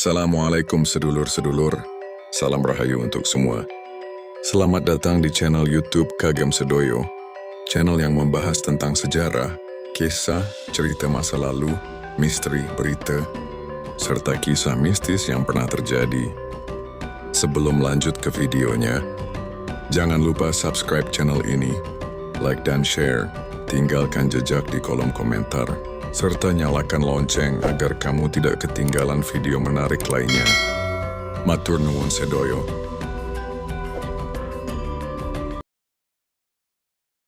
Assalamualaikum sedulur-sedulur, salam rahayu untuk semua. Selamat datang di channel YouTube Kagem Sedoyo, channel yang membahas tentang sejarah, kisah, cerita masa lalu, misteri, berita, serta kisah mistis yang pernah terjadi. Sebelum lanjut ke videonya, jangan lupa subscribe channel ini, like dan share, tinggalkan jejak di kolom komentar, serta nyalakan lonceng agar kamu tidak ketinggalan video menarik lainnya. Matur nuwun sedoyo.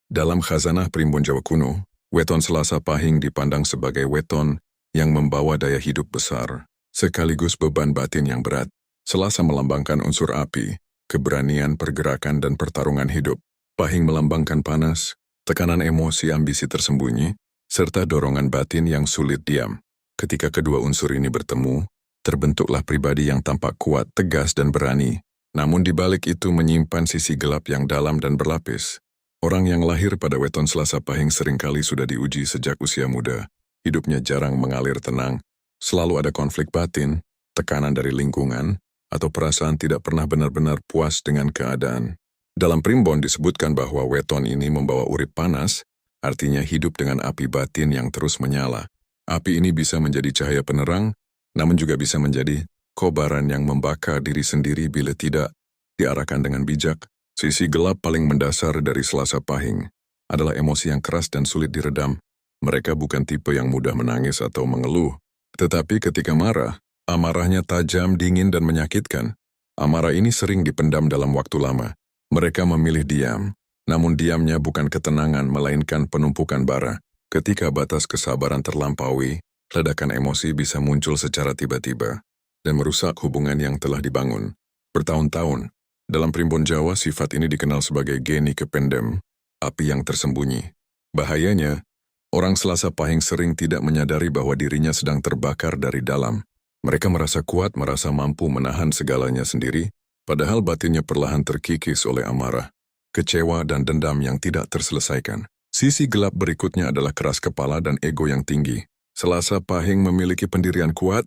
Dalam khazanah Primbon Jawa kuno, weton Selasa Pahing dipandang sebagai weton yang membawa daya hidup besar, sekaligus beban batin yang berat. Selasa melambangkan unsur api, keberanian, pergerakan, dan pertarungan hidup. Pahing melambangkan panas, tekanan emosi, ambisi tersembunyi, serta dorongan batin yang sulit diam. Ketika kedua unsur ini bertemu, terbentuklah pribadi yang tampak kuat, tegas, dan berani. Namun di balik itu menyimpan sisi gelap yang dalam dan berlapis. Orang yang lahir pada weton Selasa Pahing seringkali sudah diuji sejak usia muda. Hidupnya jarang mengalir tenang, selalu ada konflik batin, tekanan dari lingkungan, atau perasaan tidak pernah benar-benar puas dengan keadaan. Dalam Primbon disebutkan bahwa weton ini membawa urip panas, artinya hidup dengan api batin yang terus menyala. Api ini bisa menjadi cahaya penerang, namun juga bisa menjadi kobaran yang membakar diri sendiri bila tidak diarahkan dengan bijak. Sisi gelap paling mendasar dari Selasa Pahing adalah emosi yang keras dan sulit diredam. Mereka bukan tipe yang mudah menangis atau mengeluh, tetapi ketika marah, amarahnya tajam, dingin, dan menyakitkan. Amarah ini sering dipendam dalam waktu lama. Mereka memilih diam. Namun diamnya bukan ketenangan, melainkan penumpukan bara. Ketika batas kesabaran terlampaui, ledakan emosi bisa muncul secara tiba-tiba dan merusak hubungan yang telah dibangun bertahun-tahun. Dalam Primbon Jawa, sifat ini dikenal sebagai geni kependem, api yang tersembunyi. Bahayanya, orang Selasa Pahing sering tidak menyadari bahwa dirinya sedang terbakar dari dalam. Mereka merasa kuat, merasa mampu menahan segalanya sendiri, padahal batinnya perlahan terkikis oleh amarah, kecewa, dan dendam yang tidak terselesaikan. Sisi gelap berikutnya adalah keras kepala dan ego yang tinggi. Selasa Pahing memiliki pendirian kuat,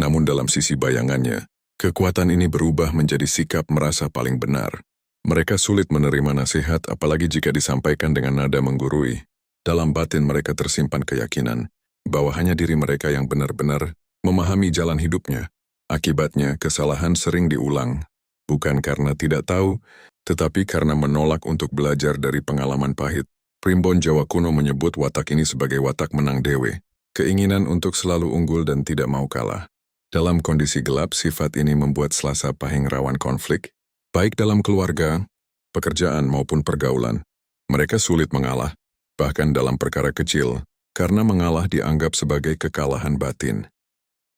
namun dalam sisi bayangannya, kekuatan ini berubah menjadi sikap merasa paling benar. Mereka sulit menerima nasihat, apalagi jika disampaikan dengan nada menggurui. Dalam batin mereka tersimpan keyakinan bahwa hanya diri mereka yang benar-benar memahami jalan hidupnya. Akibatnya, kesalahan sering diulang, bukan karena tidak tahu, tetapi karena menolak untuk belajar dari pengalaman pahit. Primbon Jawa kuno menyebut watak ini sebagai watak menang dewe, keinginan untuk selalu unggul dan tidak mau kalah. Dalam kondisi gelap, sifat ini membuat Selasa Pahing rawan konflik, baik dalam keluarga, pekerjaan, maupun pergaulan. Mereka sulit mengalah, bahkan dalam perkara kecil, karena mengalah dianggap sebagai kekalahan batin.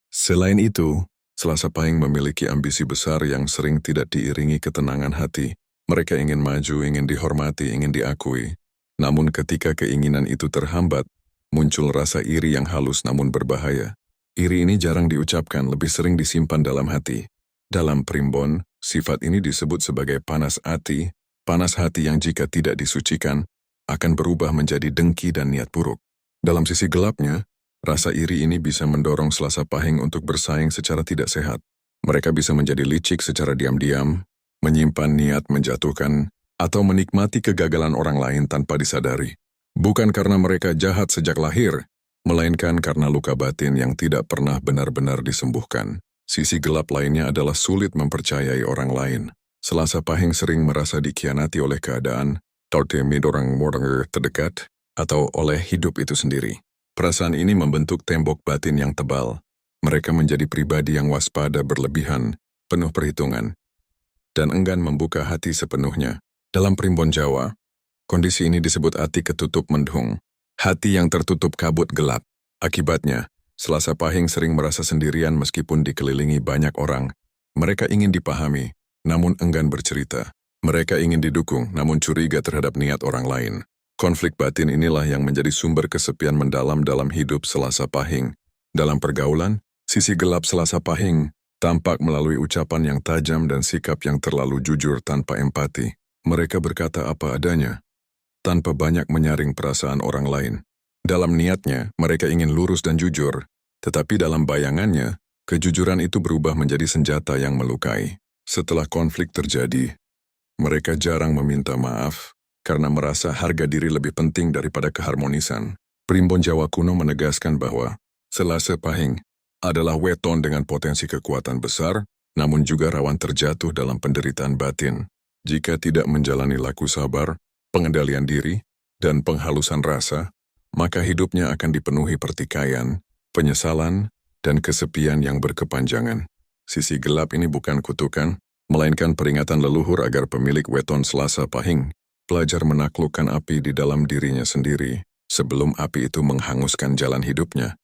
Selain itu, Selasa Pahing memiliki ambisi besar yang sering tidak diiringi ketenangan hati. Mereka ingin maju, ingin dihormati, ingin diakui. Namun ketika keinginan itu terhambat, muncul rasa iri yang halus namun berbahaya. Iri ini jarang diucapkan, lebih sering disimpan dalam hati. Dalam Primbon, sifat ini disebut sebagai panas hati yang jika tidak disucikan, akan berubah menjadi dengki dan niat buruk. Dalam sisi gelapnya, rasa iri ini bisa mendorong Selasa Pahing untuk bersaing secara tidak sehat. Mereka bisa menjadi licik secara diam-diam, menyimpan niat menjatuhkan, atau menikmati kegagalan orang lain tanpa disadari. Bukan karena mereka jahat sejak lahir, melainkan karena luka batin yang tidak pernah benar-benar disembuhkan. Sisi gelap lainnya adalah sulit mempercayai orang lain. Selasa Pahing sering merasa dikhianati oleh keadaan, terutama orang-orang terdekat, atau oleh hidup itu sendiri. Perasaan ini membentuk tembok batin yang tebal. Mereka menjadi pribadi yang waspada berlebihan, penuh perhitungan, dan enggan membuka hati sepenuhnya. Dalam Primbon Jawa, kondisi ini disebut hati ketutup mendung, hati yang tertutup kabut gelap. Akibatnya, Selasa Pahing sering merasa sendirian meskipun dikelilingi banyak orang. Mereka ingin dipahami, namun enggan bercerita. Mereka ingin didukung, namun curiga terhadap niat orang lain. Konflik batin inilah yang menjadi sumber kesepian mendalam dalam hidup Selasa Pahing. Dalam pergaulan, sisi gelap Selasa Pahing tampak melalui ucapan yang tajam dan sikap yang terlalu jujur tanpa empati. Mereka berkata apa adanya, tanpa banyak menyaring perasaan orang lain. Dalam niatnya, mereka ingin lurus dan jujur, tetapi dalam bayangannya, Kejujuran itu berubah menjadi senjata yang melukai. Setelah konflik terjadi, mereka jarang meminta maaf karena merasa harga diri lebih penting daripada keharmonisan. Primbon Jawa kuno menegaskan bahwa Selasa Pahing adalah weton dengan potensi kekuatan besar, namun juga rawan terjatuh dalam penderitaan batin. Jika tidak menjalani laku sabar, pengendalian diri, dan penghalusan rasa, maka hidupnya akan dipenuhi pertikaian, penyesalan, dan kesepian yang berkepanjangan. Sisi gelap ini bukan kutukan, melainkan peringatan leluhur agar pemilik weton Selasa Pahing belajar menaklukkan api di dalam dirinya sendiri sebelum api itu menghanguskan jalan hidupnya.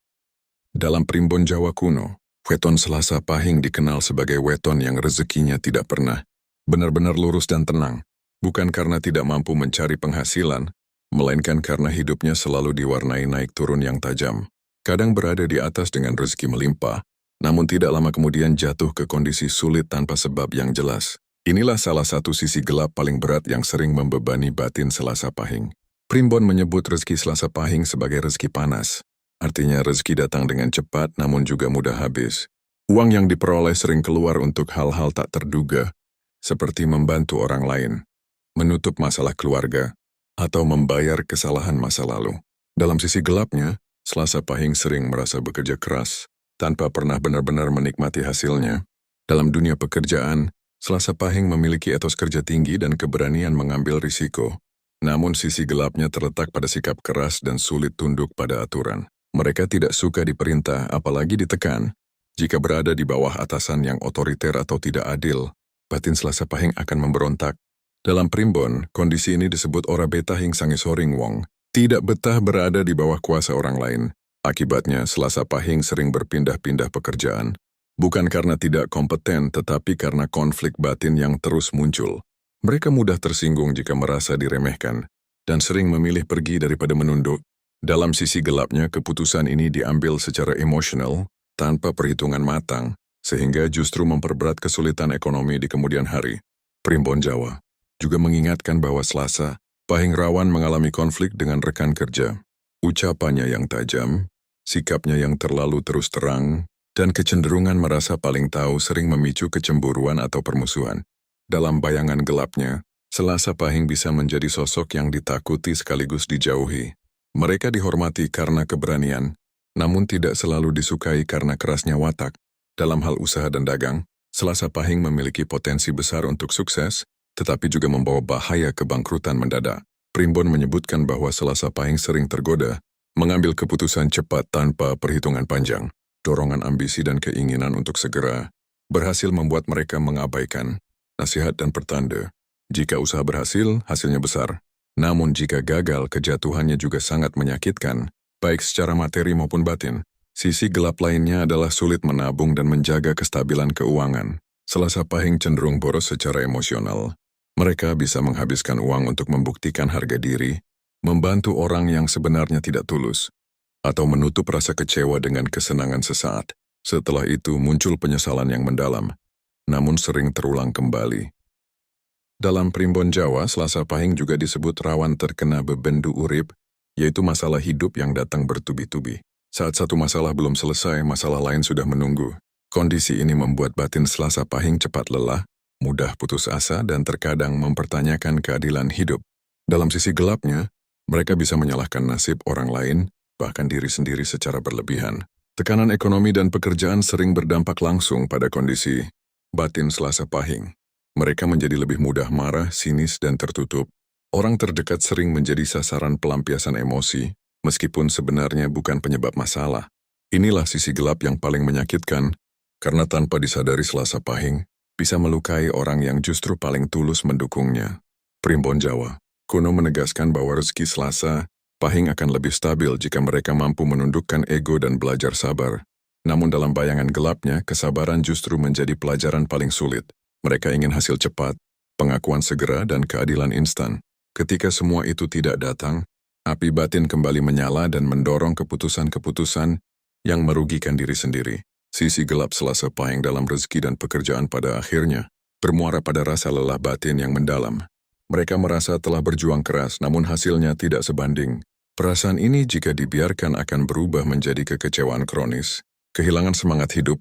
Dalam primbon Jawa kuno, weton Selasa Pahing dikenal sebagai weton yang rezekinya tidak pernah benar-benar lurus dan tenang, bukan karena tidak mampu mencari penghasilan, melainkan karena hidupnya selalu diwarnai naik turun yang tajam. Kadang berada di atas dengan rezeki melimpah, namun tidak lama kemudian jatuh ke kondisi sulit tanpa sebab yang jelas. Inilah salah satu sisi gelap paling berat yang sering membebani batin Selasa Pahing. Primbon menyebut rezeki Selasa Pahing sebagai rezeki panas. Artinya rezeki datang dengan cepat namun juga mudah habis. Uang yang diperoleh sering keluar untuk hal-hal tak terduga, seperti membantu orang lain, menutup masalah keluarga, atau membayar kesalahan masa lalu. Dalam sisi gelapnya, Selasa Pahing sering merasa bekerja keras, tanpa pernah benar-benar menikmati hasilnya. Dalam dunia pekerjaan, Selasa Pahing memiliki etos kerja tinggi dan keberanian mengambil risiko. Namun sisi gelapnya terletak pada sikap keras dan sulit tunduk pada aturan. Mereka tidak suka diperintah, apalagi ditekan. Jika berada di bawah atasan yang otoriter atau tidak adil, batin Selasa Pahing akan memberontak. Dalam primbon, kondisi ini disebut ora betahing sangisoring wong. Tidak betah berada di bawah kuasa orang lain. Akibatnya, Selasa Pahing sering berpindah-pindah pekerjaan. Bukan karena tidak kompeten, tetapi karena konflik batin yang terus muncul. Mereka mudah tersinggung jika merasa diremehkan, dan sering memilih pergi daripada menunduk. Dalam sisi gelapnya, keputusan ini diambil secara emosional, tanpa perhitungan matang, sehingga justru memperberat kesulitan ekonomi di kemudian hari. Primbon Jawa juga mengingatkan bahwa Selasa Pahing rawan mengalami konflik dengan rekan kerja. Ucapannya yang tajam, sikapnya yang terlalu terus terang, dan kecenderungan merasa paling tahu sering memicu kecemburuan atau permusuhan. Dalam bayangan gelapnya, Selasa Pahing bisa menjadi sosok yang ditakuti sekaligus dijauhi. Mereka dihormati karena keberanian, namun tidak selalu disukai karena kerasnya watak. Dalam hal usaha dan dagang, Selasa Pahing memiliki potensi besar untuk sukses, tetapi juga membawa bahaya kebangkrutan mendadak. Primbon menyebutkan bahwa Selasa Pahing sering tergoda, mengambil keputusan cepat tanpa perhitungan panjang. Dorongan ambisi dan keinginan untuk segera berhasil membuat mereka mengabaikan nasihat dan pertanda. Jika usaha berhasil, hasilnya besar. Namun jika gagal, kejatuhannya juga sangat menyakitkan, baik secara materi maupun batin. Sisi gelap lainnya adalah sulit menabung dan menjaga kestabilan keuangan. Selasa Pahing cenderung boros secara emosional. Mereka bisa menghabiskan uang untuk membuktikan harga diri, membantu orang yang sebenarnya tidak tulus, atau menutup rasa kecewa dengan kesenangan sesaat. Setelah itu muncul penyesalan yang mendalam, namun sering terulang kembali. Dalam primbon Jawa, Selasa Pahing juga disebut rawan terkena bebendu urip, yaitu masalah hidup yang datang bertubi-tubi. Saat satu masalah belum selesai, masalah lain sudah menunggu. Kondisi ini membuat batin Selasa Pahing cepat lelah, mudah putus asa, dan terkadang mempertanyakan keadilan hidup. Dalam sisi gelapnya, mereka bisa menyalahkan nasib orang lain, bahkan diri sendiri secara berlebihan. Tekanan ekonomi dan pekerjaan sering berdampak langsung pada kondisi batin Selasa Pahing. Mereka menjadi lebih mudah marah, sinis, dan tertutup. Orang terdekat sering menjadi sasaran pelampiasan emosi, meskipun sebenarnya bukan penyebab masalah. Inilah sisi gelap yang paling menyakitkan, karena tanpa disadari Selasa Pahing bisa melukai orang yang justru paling tulus mendukungnya. Primbon Jawa kuno menegaskan bahwa rezeki Selasa Pahing akan lebih stabil jika mereka mampu menundukkan ego dan belajar sabar. Namun dalam bayangan gelapnya, kesabaran justru menjadi pelajaran paling sulit. Mereka ingin hasil cepat, pengakuan segera, dan keadilan instan. Ketika semua itu tidak datang, api batin kembali menyala dan mendorong keputusan-keputusan yang merugikan diri sendiri. Sisi gelap Selasa Pahing dalam rezeki dan pekerjaan pada akhirnya bermuara pada rasa lelah batin yang mendalam. Mereka merasa telah berjuang keras, namun hasilnya tidak sebanding. Perasaan ini jika dibiarkan akan berubah menjadi kekecewaan kronis, kehilangan semangat hidup,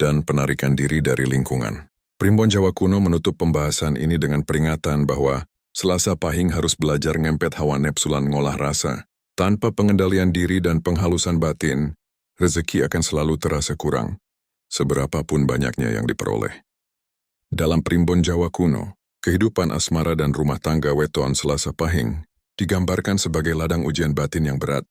dan penarikan diri dari lingkungan. Primbon Jawa kuno menutup pembahasan ini dengan peringatan bahwa Selasa Pahing harus belajar ngempet hawa nepsulan ngolah rasa. Tanpa pengendalian diri dan penghalusan batin, rezeki akan selalu terasa kurang, seberapapun banyaknya yang diperoleh. Dalam Primbon Jawa kuno, kehidupan asmara dan rumah tangga weton Selasa Pahing digambarkan sebagai ladang ujian batin yang berat,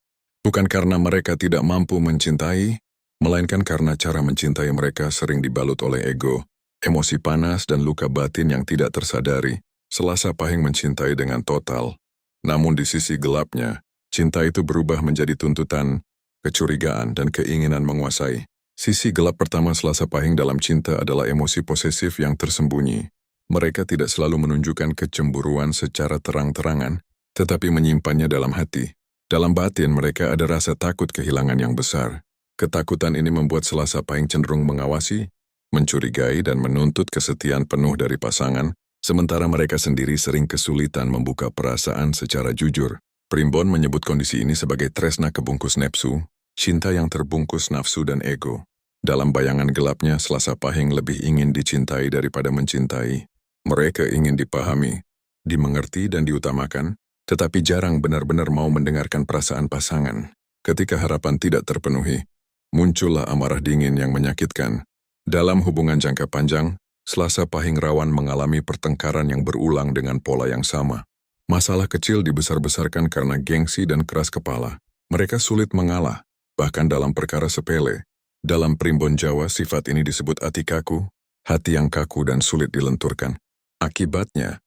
bukan karena mereka tidak mampu mencintai, melainkan karena cara mencintai mereka sering dibalut oleh ego, emosi panas dan luka batin yang tidak tersadari. Selasa Pahing mencintai dengan total, namun di sisi gelapnya, cinta itu berubah menjadi tuntutan, kecurigaan, dan keinginan menguasai. Sisi gelap pertama Selasa Pahing dalam cinta adalah emosi posesif yang tersembunyi. Mereka tidak selalu menunjukkan kecemburuan secara terang-terangan, tetapi menyimpannya dalam hati. Dalam batin mereka ada rasa takut kehilangan yang besar. Ketakutan ini membuat Selasa Pahing cenderung mengawasi, mencurigai dan menuntut kesetiaan penuh dari pasangan, sementara mereka sendiri sering kesulitan membuka perasaan secara jujur. Primbon menyebut kondisi ini sebagai tresna kebungkus nepsu, cinta yang terbungkus nafsu dan ego. Dalam bayangan gelapnya, Selasa Pahing lebih ingin dicintai daripada mencintai. Mereka ingin dipahami, dimengerti dan diutamakan, tetapi jarang benar-benar mau mendengarkan perasaan pasangan. Ketika harapan tidak terpenuhi, muncullah amarah dingin yang menyakitkan. Dalam hubungan jangka panjang, Selasa Pahing rawan mengalami pertengkaran yang berulang dengan pola yang sama. Masalah kecil dibesar-besarkan karena gengsi dan keras kepala. Mereka sulit mengalah, bahkan dalam perkara sepele. Dalam Primbon Jawa, sifat ini disebut ati kaku, hati yang kaku dan sulit dilenturkan. Akibatnya,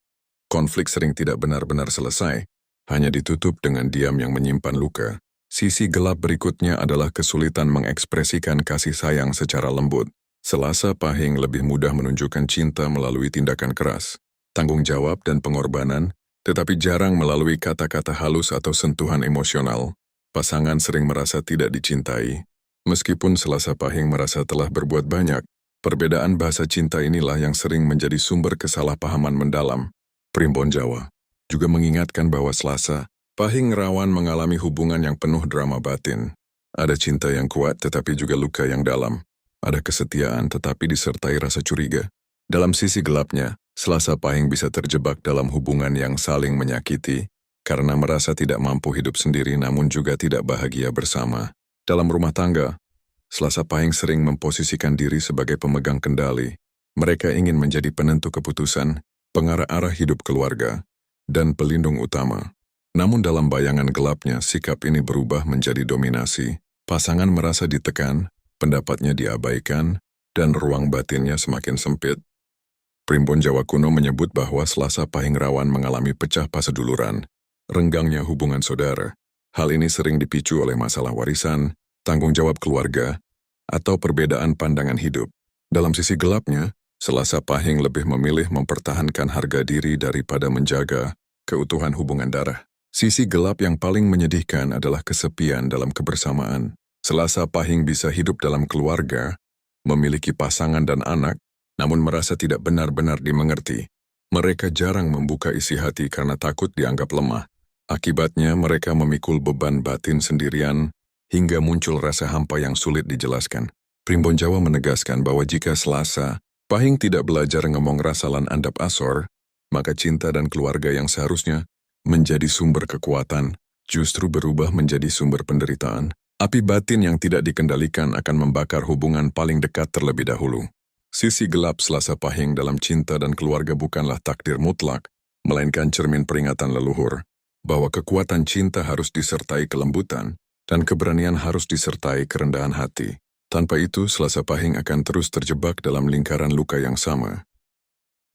konflik sering tidak benar-benar selesai, hanya ditutup dengan diam yang menyimpan luka. Sisi gelap berikutnya adalah kesulitan mengekspresikan kasih sayang secara lembut. Selasa Pahing lebih mudah menunjukkan cinta melalui tindakan keras, tanggung jawab dan pengorbanan, tetapi jarang melalui kata-kata halus atau sentuhan emosional. Pasangan sering merasa tidak dicintai. Meskipun Selasa Pahing merasa telah berbuat banyak, perbedaan bahasa cinta inilah yang sering menjadi sumber kesalahpahaman mendalam. Primbon Jawa juga mengingatkan bahwa Selasa Pahing rawan mengalami hubungan yang penuh drama batin. Ada cinta yang kuat tetapi juga luka yang dalam. Ada kesetiaan tetapi disertai rasa curiga. Dalam sisi gelapnya, Selasa Pahing bisa terjebak dalam hubungan yang saling menyakiti karena merasa tidak mampu hidup sendiri namun juga tidak bahagia bersama. Dalam rumah tangga, Selasa Pahing sering memposisikan diri sebagai pemegang kendali. Mereka ingin menjadi penentu keputusan, pengarah arah hidup keluarga, dan pelindung utama. Namun dalam bayangan gelapnya, sikap ini berubah menjadi dominasi. Pasangan merasa ditekan, pendapatnya diabaikan, dan ruang batinnya semakin sempit. Primbon Jawa kuno menyebut bahwa Selasa Pahing rawan mengalami pecah paseduluran, renggangnya hubungan saudara. Hal ini sering dipicu oleh masalah warisan, tanggung jawab keluarga, atau perbedaan pandangan hidup. Dalam sisi gelapnya, Selasa Pahing lebih memilih mempertahankan harga diri daripada menjaga keutuhan hubungan darah. Sisi gelap yang paling menyedihkan adalah kesepian dalam kebersamaan. Selasa Pahing bisa hidup dalam keluarga, memiliki pasangan dan anak, namun merasa tidak benar-benar dimengerti. Mereka jarang membuka isi hati karena takut dianggap lemah. Akibatnya mereka memikul beban batin sendirian, hingga muncul rasa hampa yang sulit dijelaskan. Primbon Jawa menegaskan bahwa jika Selasa Pahing tidak belajar ngomong rasalan andap asor, maka cinta dan keluarga yang seharusnya menjadi sumber kekuatan, justru berubah menjadi sumber penderitaan. Api batin yang tidak dikendalikan akan membakar hubungan paling dekat terlebih dahulu. Sisi gelap Selasa Pahing dalam cinta dan keluarga bukanlah takdir mutlak, melainkan cermin peringatan leluhur, bahwa kekuatan cinta harus disertai kelembutan, dan keberanian harus disertai kerendahan hati. Tanpa itu, Selasa Pahing akan terus terjebak dalam lingkaran luka yang sama.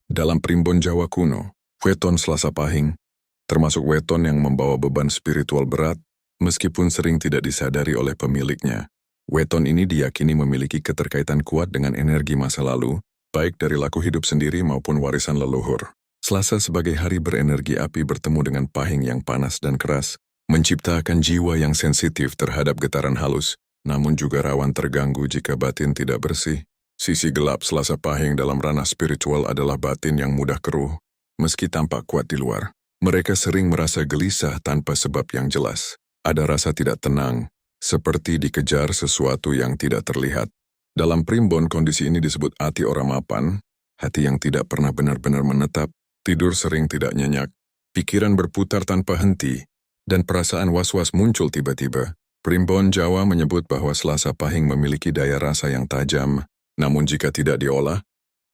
Dalam Primbon Jawa kuno, weton Selasa Pahing, termasuk weton yang membawa beban spiritual berat, meskipun sering tidak disadari oleh pemiliknya. Weton ini diyakini memiliki keterkaitan kuat dengan energi masa lalu, baik dari laku hidup sendiri maupun warisan leluhur. Selasa sebagai hari berenergi api bertemu dengan Pahing yang panas dan keras, menciptakan jiwa yang sensitif terhadap getaran halus, namun juga rawan terganggu jika batin tidak bersih. Sisi gelap Selasa Pahing dalam ranah spiritual adalah batin yang mudah keruh, meski tampak kuat di luar. Mereka sering merasa gelisah tanpa sebab yang jelas. Ada rasa tidak tenang, seperti dikejar sesuatu yang tidak terlihat. Dalam primbon, kondisi ini disebut ati ora mapan, hati yang tidak pernah benar-benar menetap, tidur sering tidak nyenyak, pikiran berputar tanpa henti, dan perasaan was-was muncul tiba-tiba. Primbon Jawa menyebut bahwa Selasa Pahing memiliki daya rasa yang tajam, namun jika tidak diolah,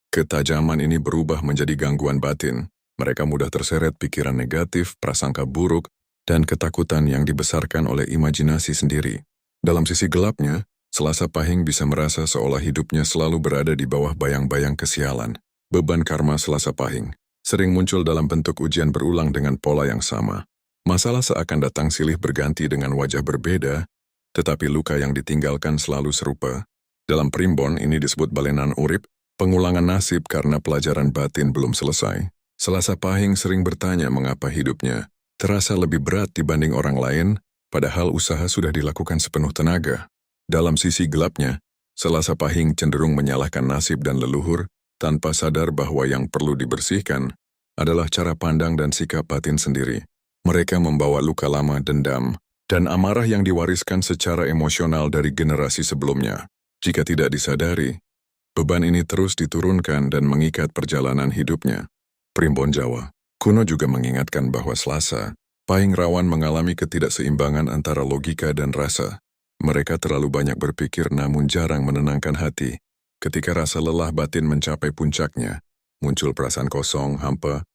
ketajaman ini berubah menjadi gangguan batin. Mereka mudah terseret pikiran negatif, prasangka buruk, dan ketakutan yang dibesarkan oleh imajinasi sendiri. Dalam sisi gelapnya, Selasa Pahing bisa merasa seolah hidupnya selalu berada di bawah bayang-bayang kesialan. Beban karma Selasa Pahing sering muncul dalam bentuk ujian berulang dengan pola yang sama. Masalah seakan datang silih berganti dengan wajah berbeda, tetapi luka yang ditinggalkan selalu serupa. Dalam primbon ini disebut balenan urip, pengulangan nasib karena pelajaran batin belum selesai. Selasa Pahing sering bertanya mengapa hidupnya terasa lebih berat dibanding orang lain, padahal usaha sudah dilakukan sepenuh tenaga. Dalam sisi gelapnya, Selasa Pahing cenderung menyalahkan nasib dan leluhur tanpa sadar bahwa yang perlu dibersihkan adalah cara pandang dan sikap batin sendiri. Mereka membawa luka lama, dendam, dan amarah yang diwariskan secara emosional dari generasi sebelumnya. Jika tidak disadari, beban ini terus diturunkan dan mengikat perjalanan hidupnya. Primbon Jawa kuno juga mengingatkan bahwa Selasa Pahing rawan mengalami ketidakseimbangan antara logika dan rasa. Mereka terlalu banyak berpikir namun jarang menenangkan hati. Ketika rasa lelah batin mencapai puncaknya, muncul perasaan kosong, hampa,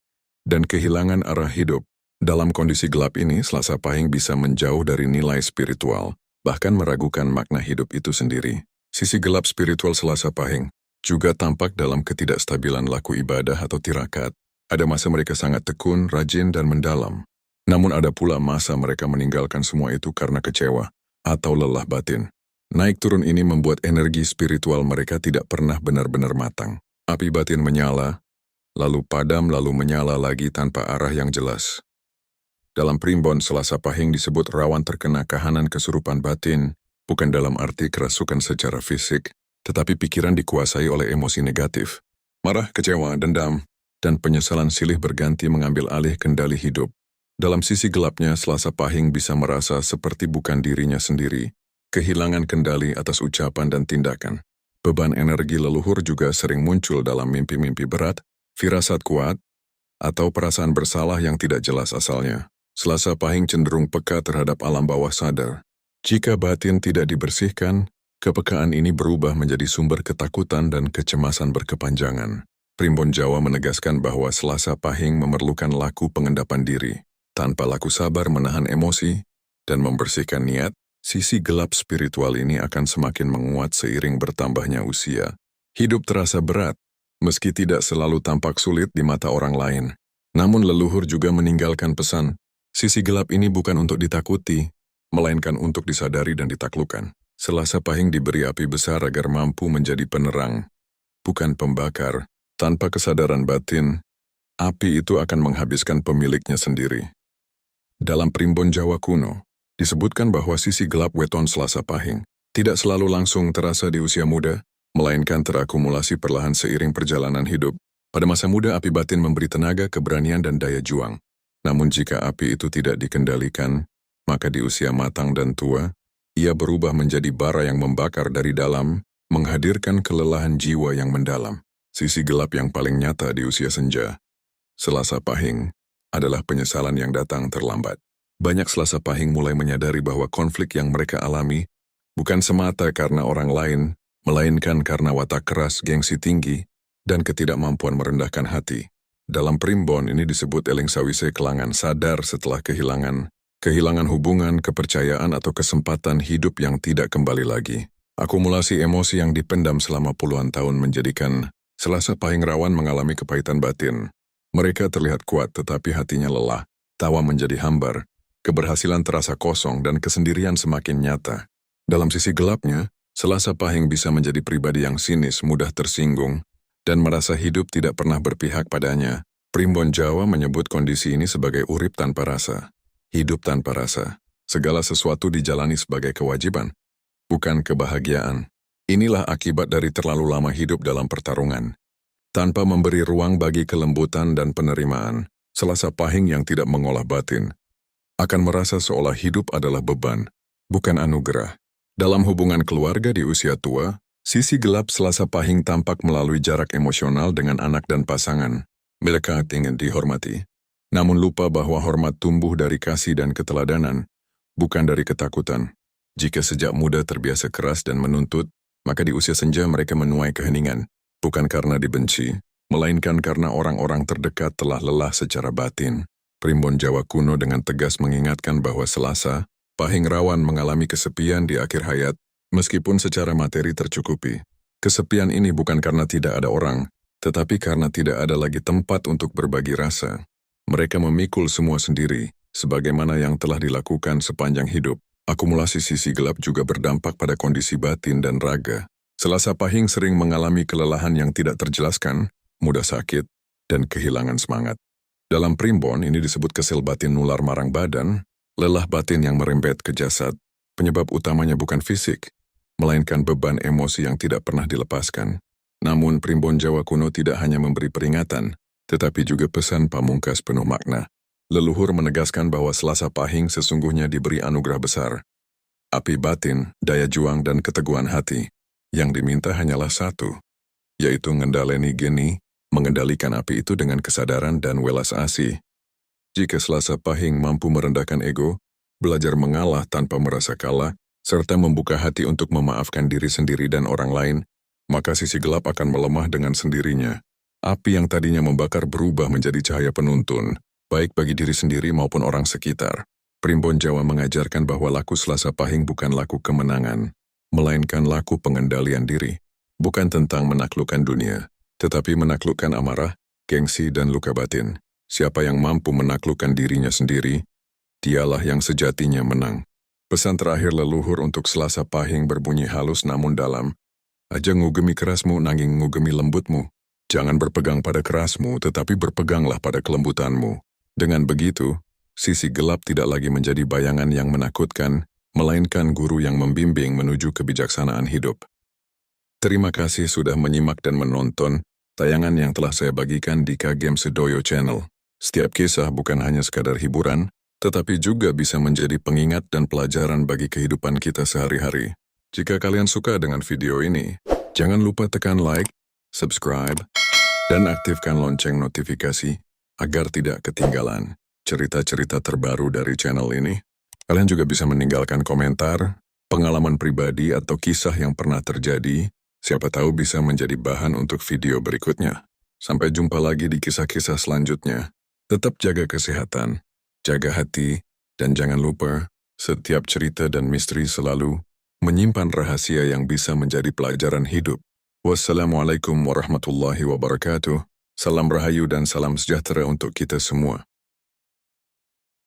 dan kehilangan arah hidup. Dalam kondisi gelap ini, Selasa Pahing bisa menjauh dari nilai spiritual, bahkan meragukan makna hidup itu sendiri. Sisi gelap spiritual Selasa Pahing juga tampak dalam ketidakstabilan laku ibadah atau tirakat. Ada masa mereka sangat tekun, rajin, dan mendalam. Namun ada pula masa mereka meninggalkan semua itu karena kecewa atau lelah batin. Naik turun ini membuat energi spiritual mereka tidak pernah benar-benar matang. Api batin menyala, lalu padam, lalu menyala lagi tanpa arah yang jelas. Dalam primbon, Selasa Pahing disebut rawan terkena kahanan kesurupan batin, bukan dalam arti kerasukan secara fisik, tetapi pikiran dikuasai oleh emosi negatif. Marah, kecewa, dendam, dan penyesalan silih berganti mengambil alih kendali hidup. Dalam sisi gelapnya, Selasa Pahing bisa merasa seperti bukan dirinya sendiri, kehilangan kendali atas ucapan dan tindakan. Beban energi leluhur juga sering muncul dalam mimpi-mimpi berat, firasat kuat, atau perasaan bersalah yang tidak jelas asalnya. Selasa Pahing cenderung peka terhadap alam bawah sadar. Jika batin tidak dibersihkan, kepekaan ini berubah menjadi sumber ketakutan dan kecemasan berkepanjangan. Primbon Jawa menegaskan bahwa Selasa Pahing memerlukan laku pengendapan diri. Tanpa laku sabar menahan emosi dan membersihkan niat, sisi gelap spiritual ini akan semakin menguat seiring bertambahnya usia. Hidup terasa berat, meski tidak selalu tampak sulit di mata orang lain. Namun leluhur juga meninggalkan pesan, sisi gelap ini bukan untuk ditakuti, melainkan untuk disadari dan ditaklukkan. Selasa Pahing diberi api besar agar mampu menjadi penerang, bukan pembakar. Tanpa kesadaran batin, api itu akan menghabiskan pemiliknya sendiri. Dalam primbon Jawa kuno, disebutkan bahwa sisi gelap weton Selasa Pahing tidak selalu langsung terasa di usia muda, melainkan terakumulasi perlahan seiring perjalanan hidup. Pada masa muda, api batin memberi tenaga, keberanian, dan daya juang. Namun jika api itu tidak dikendalikan, maka di usia matang dan tua, ia berubah menjadi bara yang membakar dari dalam, menghadirkan kelelahan jiwa yang mendalam. Sisi gelap yang paling nyata di usia senja, Selasa Pahing, adalah penyesalan yang datang terlambat. Banyak Selasa Pahing mulai menyadari bahwa konflik yang mereka alami bukan semata karena orang lain, melainkan karena watak keras, gengsi tinggi, dan ketidakmampuan merendahkan hati. Dalam primbon ini disebut eling sawise kelangan, sadar setelah kehilangan hubungan, kepercayaan, atau kesempatan hidup yang tidak kembali lagi. Akumulasi emosi yang dipendam selama puluhan tahun menjadikan Selasa Pahing rawan mengalami kepahitan batin. Mereka terlihat kuat tetapi hatinya lelah, tawa menjadi hambar, keberhasilan terasa kosong dan kesendirian semakin nyata. Dalam sisi gelapnya, Selasa Pahing bisa menjadi pribadi yang sinis, mudah tersinggung, dan merasa hidup tidak pernah berpihak padanya. Primbon Jawa menyebut kondisi ini sebagai urip tanpa rasa, hidup tanpa rasa. Segala sesuatu dijalani sebagai kewajiban, bukan kebahagiaan. Inilah akibat dari terlalu lama hidup dalam pertarungan. Tanpa memberi ruang bagi kelembutan dan penerimaan, Selasa Pahing yang tidak mengolah batin akan merasa seolah hidup adalah beban, bukan anugerah. Dalam hubungan keluarga di usia tua, Sisi gelap Selasa Pahing tampak melalui jarak emosional dengan anak dan pasangan. Mereka ingin dihormati, namun lupa bahwa hormat tumbuh dari kasih dan keteladanan, bukan dari ketakutan. Jika sejak muda terbiasa keras dan menuntut, maka di usia senja mereka menuai keheningan, bukan karena dibenci, melainkan karena orang-orang terdekat telah lelah secara batin. Primbon Jawa kuno dengan tegas mengingatkan bahwa Selasa Pahing rawan mengalami kesepian di akhir hayat, meskipun secara materi tercukupi. Kesepian ini bukan karena tidak ada orang, tetapi karena tidak ada lagi tempat untuk berbagi rasa. Mereka memikul semua sendiri, sebagaimana yang telah dilakukan sepanjang hidup. Akumulasi sisi gelap juga berdampak pada kondisi batin dan raga. Selasa Pahing sering mengalami kelelahan yang tidak terjelaskan, mudah sakit, dan kehilangan semangat. Dalam primbon ini disebut kesel batin nular marang badan, lelah batin yang merembet ke jasad. Penyebab utamanya bukan fisik, melainkan beban emosi yang tidak pernah dilepaskan. Namun primbon Jawa kuno tidak hanya memberi peringatan, tetapi juga pesan pamungkas penuh makna. Leluhur menegaskan bahwa Selasa Pahing sesungguhnya diberi anugerah besar. Api batin, daya juang dan keteguhan hati. Yang diminta hanyalah satu, yaitu ngendaleni geni, mengendalikan api itu dengan kesadaran dan welas asih. Jika Selasa Pahing mampu merendahkan ego, belajar mengalah tanpa merasa kalah, serta membuka hati untuk memaafkan diri sendiri dan orang lain, maka sisi gelap akan melemah dengan sendirinya. Api yang tadinya membakar berubah menjadi cahaya penuntun, baik bagi diri sendiri maupun orang sekitar. Primbon Jawa mengajarkan bahwa laku Selasa Pahing bukan laku kemenangan, melainkan laku pengendalian diri. Bukan tentang menaklukkan dunia, tetapi menaklukkan amarah, gengsi, dan luka batin. Siapa yang mampu menaklukkan dirinya sendiri, dialah yang sejatinya menang. Pesan terakhir leluhur untuk Selasa Pahing berbunyi halus namun dalam. Aja ngugemi kerasmu nanging ngugemi lembutmu. Jangan berpegang pada kerasmu, tetapi berpeganglah pada kelembutanmu. Dengan begitu, sisi gelap tidak lagi menjadi bayangan yang menakutkan, melainkan guru yang membimbing menuju kebijaksanaan hidup. Terima kasih sudah menyimak dan menonton tayangan yang telah saya bagikan di Kagem Sedoyo Channel. Setiap kisah bukan hanya sekadar hiburan, tetapi juga bisa menjadi pengingat dan pelajaran bagi kehidupan kita sehari-hari. Jika kalian suka dengan video ini, jangan lupa tekan like, subscribe, dan aktifkan lonceng notifikasi agar tidak ketinggalan cerita-cerita terbaru dari channel ini. Kalian juga bisa meninggalkan komentar, pengalaman pribadi atau kisah yang pernah terjadi. Siapa tahu bisa menjadi bahan untuk video berikutnya. Sampai jumpa lagi di kisah-kisah selanjutnya. Tetap jaga kesehatan, jaga hati, dan jangan lupa, setiap cerita dan misteri selalu menyimpan rahasia yang bisa menjadi pelajaran hidup. Wassalamualaikum warahmatullahi wabarakatuh. Salam rahayu dan salam sejahtera untuk kita semua.